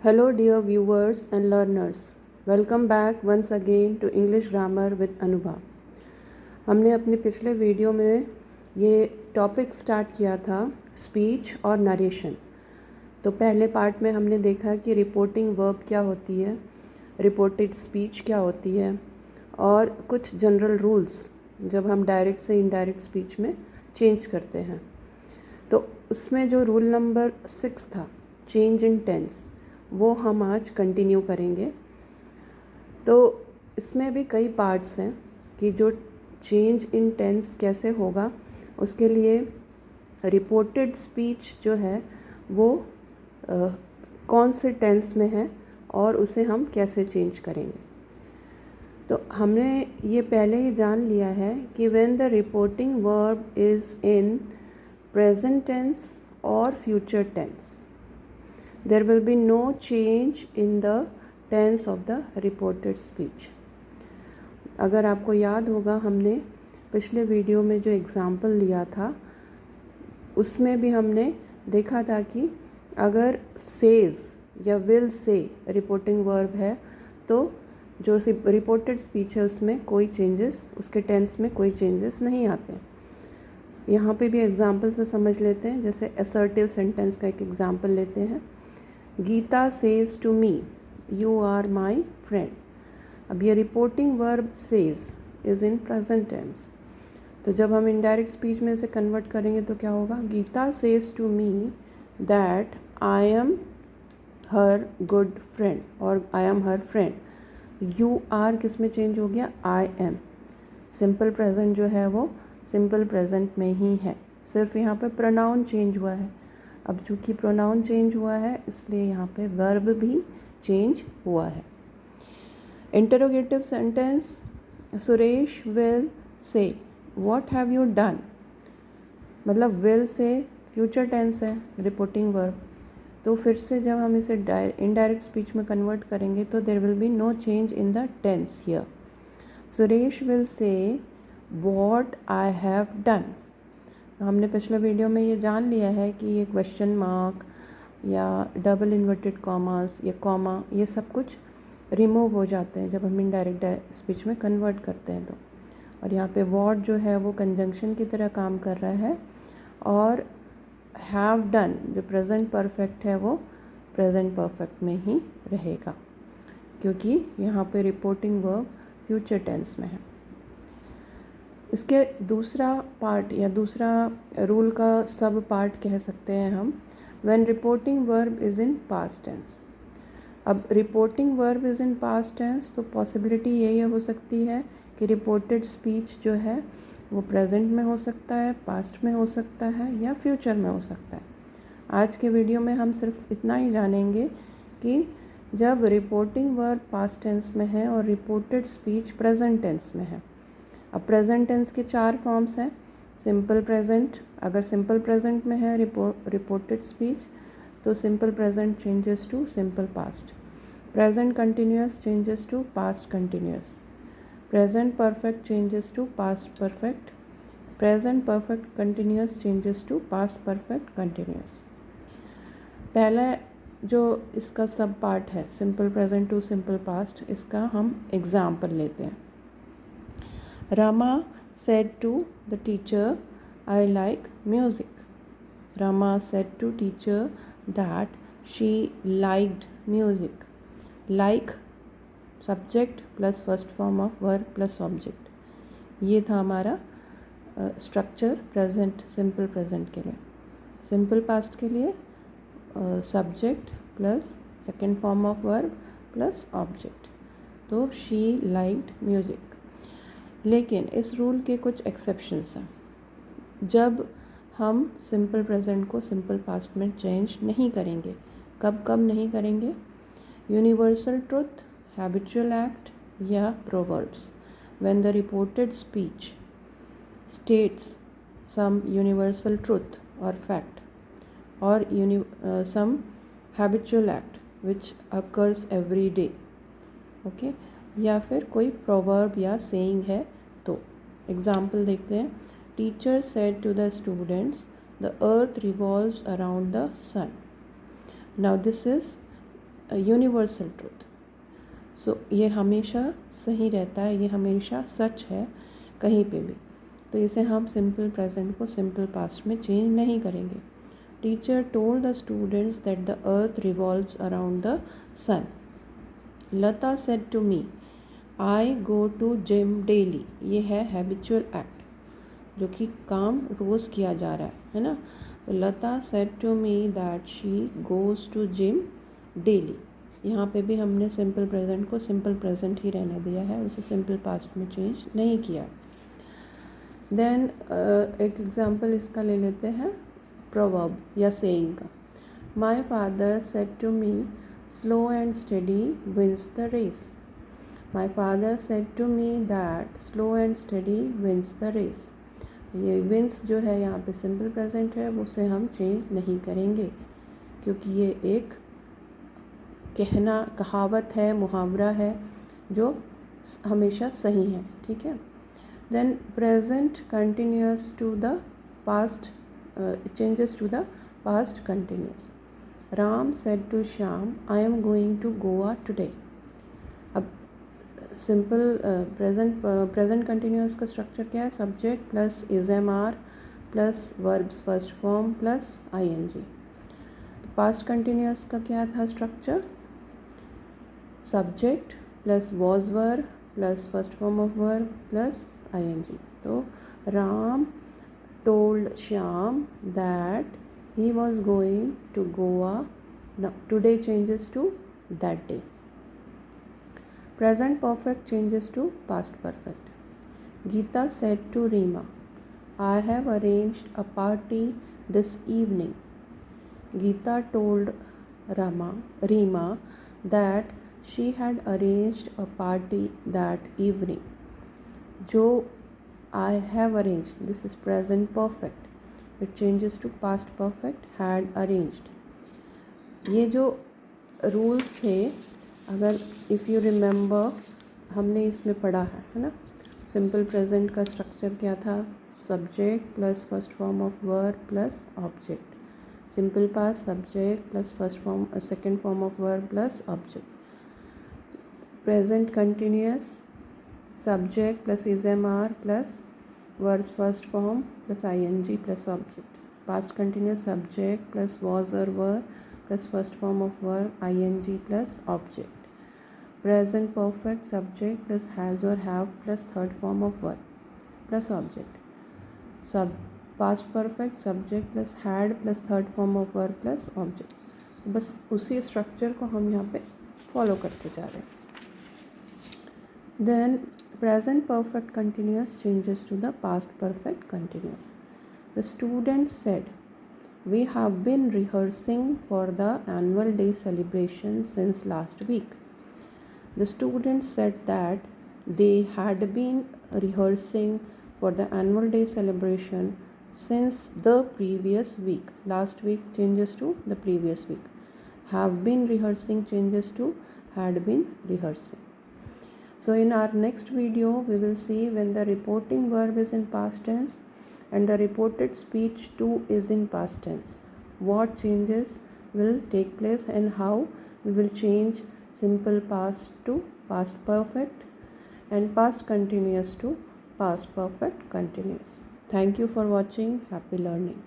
Hello, dear viewers and learners. Welcome back once again to English Grammar with Anubha. हमने अपने पिछले video में ये टॉपिक स्टार्ट किया था स्पीच और नरेशन। तो पहले पार्ट में हमने देखा कि रिपोर्टिंग वर्ब क्या होती है, रिपोर्टेड स्पीच क्या होती है और कुछ जनरल रूल्स जब हम डायरेक्ट से इनडायरेक्ट स्पीच में चेंज करते हैं। तो उसमें जो रूल नंबर 6 था, चेंज इन टेंस, वो हम आज कंटिन्यू करेंगे। तो इसमें भी कई पार्ट्स हैं कि जो चेंज इन टेंस कैसे होगा, उसके लिए रिपोर्टेड स्पीच जो है वो कौन से टेंस में है और उसे हम कैसे चेंज करेंगे। तो हमने ये पहले ही जान लिया है कि when the reporting verb is in present tense और future tense, there will be no change in the tense of the reported speech. अगर आपको याद होगा, हमने पिछले वीडियो में जो एग्ज़ाम्पल लिया था उसमें भी हमने देखा था कि अगर सेज या विल से रिपोर्टिंग वर्ब है तो जो रिपोर्टेड स्पीच है उसमें कोई चेंजेस, उसके टेंस में कोई चेंजेस नहीं आते। यहाँ पे भी एग्ज़ाम्पल से समझ लेते हैं। जैसे असर्टिव सेंटेंस का एक एग्ज़ाम्पल लेते हैं, Geeta says to me you are my friend. अब ये reporting verb says is in present tense, तो जब हम इनडायरेक्ट स्पीच में इसे कन्वर्ट करेंगे तो क्या होगा, Gita says to me that I am her good friend और I am her friend. You are किस में चेंज हो गया, आई एम। सिंपल प्रेजेंट जो है वो सिंपल प्रेजेंट में ही है, सिर्फ यहाँ पे प्रोनाउन चेंज हुआ है। अब चूँकि प्रोनाउन चेंज हुआ है इसलिए यहाँ पे वर्ब भी चेंज हुआ है। Interrogative sentence, Suresh will say what have you done, मतलब विल से फ्यूचर टेंस है रिपोर्टिंग वर्ब, तो फिर से जब हम इसे इनडायरेक्ट स्पीच में कन्वर्ट करेंगे तो there will be no change in the tense here. Suresh will say what I have done. हमने पिछले वीडियो में ये जान लिया है कि ये क्वेश्चन मार्क या डबल इन्वर्टेड कॉमास या कॉमा, ये सब कुछ रिमूव हो जाते हैं जब हम इनडायरेक्ट स्पीच में कन्वर्ट करते हैं। तो और यहाँ पे व्हाट जो है वो कंजंक्शन की तरह काम कर रहा है और हैव डन जो प्रेजेंट परफेक्ट है वो प्रेजेंट परफेक्ट में ही रहेगा, क्योंकि यहाँ पे रिपोर्टिंग वर्ब फ्यूचर टेंस में है। इसके दूसरा पार्ट या दूसरा रूल का सब पार्ट कह सकते हैं हम, when reporting verb is in past tense. अब reporting verb is in past tense, तो पॉसिबिलिटी यही हो सकती है कि रिपोर्टेड स्पीच जो है वो प्रेजेंट में हो सकता है, पास्ट में हो सकता है या फ्यूचर में हो सकता है। आज के वीडियो में हम सिर्फ इतना ही जानेंगे कि जब रिपोर्टिंग वर्ब पास्ट टेंस में है और रिपोर्टेड स्पीच प्रेजेंट टेंस में है। अब प्रेजेंट टेंस के 4 फॉर्म्स हैं। सिंपल प्रेजेंट, अगर सिंपल प्रेजेंट में है रिपोर्टेड स्पीच तो simple present changes to simple past, present continuous changes to past continuous, present perfect changes to past perfect, present perfect continuous changes to past perfect continuous. पहला जो इसका sub part है simple present to simple past, इसका हम example लेते हैं। Rama said to the teacher, I like music. Rama said to teacher that she liked music. Like subject plus first form of verb plus object. ये था हमारा structure present simple present के लिए। Simple past के लिए subject plus second form of verb plus object, तो she liked music. लेकिन इस रूल के कुछ एक्सेप्शंस हैं। जब हम सिंपल प्रेजेंट को सिंपल पास्ट में चेंज नहीं करेंगे, कब कब नहीं करेंगे, यूनिवर्सल ट्रुथ, हैबिचुअल एक्ट या proverbs. When the reported speech states some universal truth और फैक्ट और some habitual act which occurs every day, okay, या फिर कोई प्रोवर्ब या सेइंग है तो। एग्जाम्पल देखते हैं। Teacher said to the students the earth revolves around the sun. Now this is universal truth. So ये हमेशा सही रहता है, ये हमेशा सच है कहीं पे भी। तो इसे हम सिंपल प्रेजेंट को सिंपल पास्ट में चेंज नहीं करेंगे। Teacher told the students that the earth revolves around the sun. Lata said to me I go to gym daily. ये है हैबिचुअल एक्ट, जो कि काम रोज़ किया जा रहा है ना। तो Lata said to me that she goes to gym daily. यहाँ पे भी हमने सिंपल प्रेजेंट को सिंपल प्रेजेंट ही रहने दिया है, उसे सिंपल पास्ट में चेंज नहीं किया। देन एक एग्जांपल इसका ले लेते हैं, प्रोवर्ब या सेइंग का। My father said to me slow and steady wins the race. My father said to me that slow and steady wins the race. ये विंस जो है यहाँ पे सिंपल प्रेजेंट है, उसे हम चेंज नहीं करेंगे क्योंकि ये एक कहना, कहावत है, मुहावरा है जो हमेशा सही है। ठीक है। Then present continuous to the past, changes to the past continuous. Ram said to Shyam I am going to Goa today. अब सिंपल प्रेजेंट कंटिन्यूस का स्ट्रक्चर क्या है? Subject plus is am are plus verbs first form plus ING। Past continuous का क्या था structure? Subject plus was verb plus first form of verb plus ING। तो Ram told Shyam that he was going to Goa. Today changes to that day. Present perfect changes to past perfect. Geeta said to Rima I have arranged a party this evening. Geeta told Rima that she had arranged a party that evening. जो I have arranged, this is present perfect. It changes to past perfect, had arranged. ये जो rules थे, अगर if you remember हमने इसमें पढ़ा है ना। सिंपल प्रेजेंट का स्ट्रक्चर क्या था? Subject plus first form of verb plus object. Simple past subject plus first form second form of verb plus object. Present continuous subject plus is am are plus verbs first form plus ING plus object. Past continuous subject plus was और were plus first form of verb ING plus object. Present perfect subject plus has और have plus third form of verb plus object. सब past perfect subject plus had plus third form of verb plus object. बस उसी structure को हम यहाँ पे follow करते जा रहे हैं। Then present perfect continuous changes to the past perfect continuous. The student said we have been rehearsing for the annual day celebration since last week. The students said that they had been rehearsing for the annual day celebration since the previous week. Last week changes to the previous week. Have been rehearsing changes to had been rehearsing. So in our next video we will see when the reporting verb is in past tense and the reported speech too is in past tense, what changes will take place and how we will change simple past to past perfect and past continuous to past perfect continuous. Thank you for watching. Happy learning.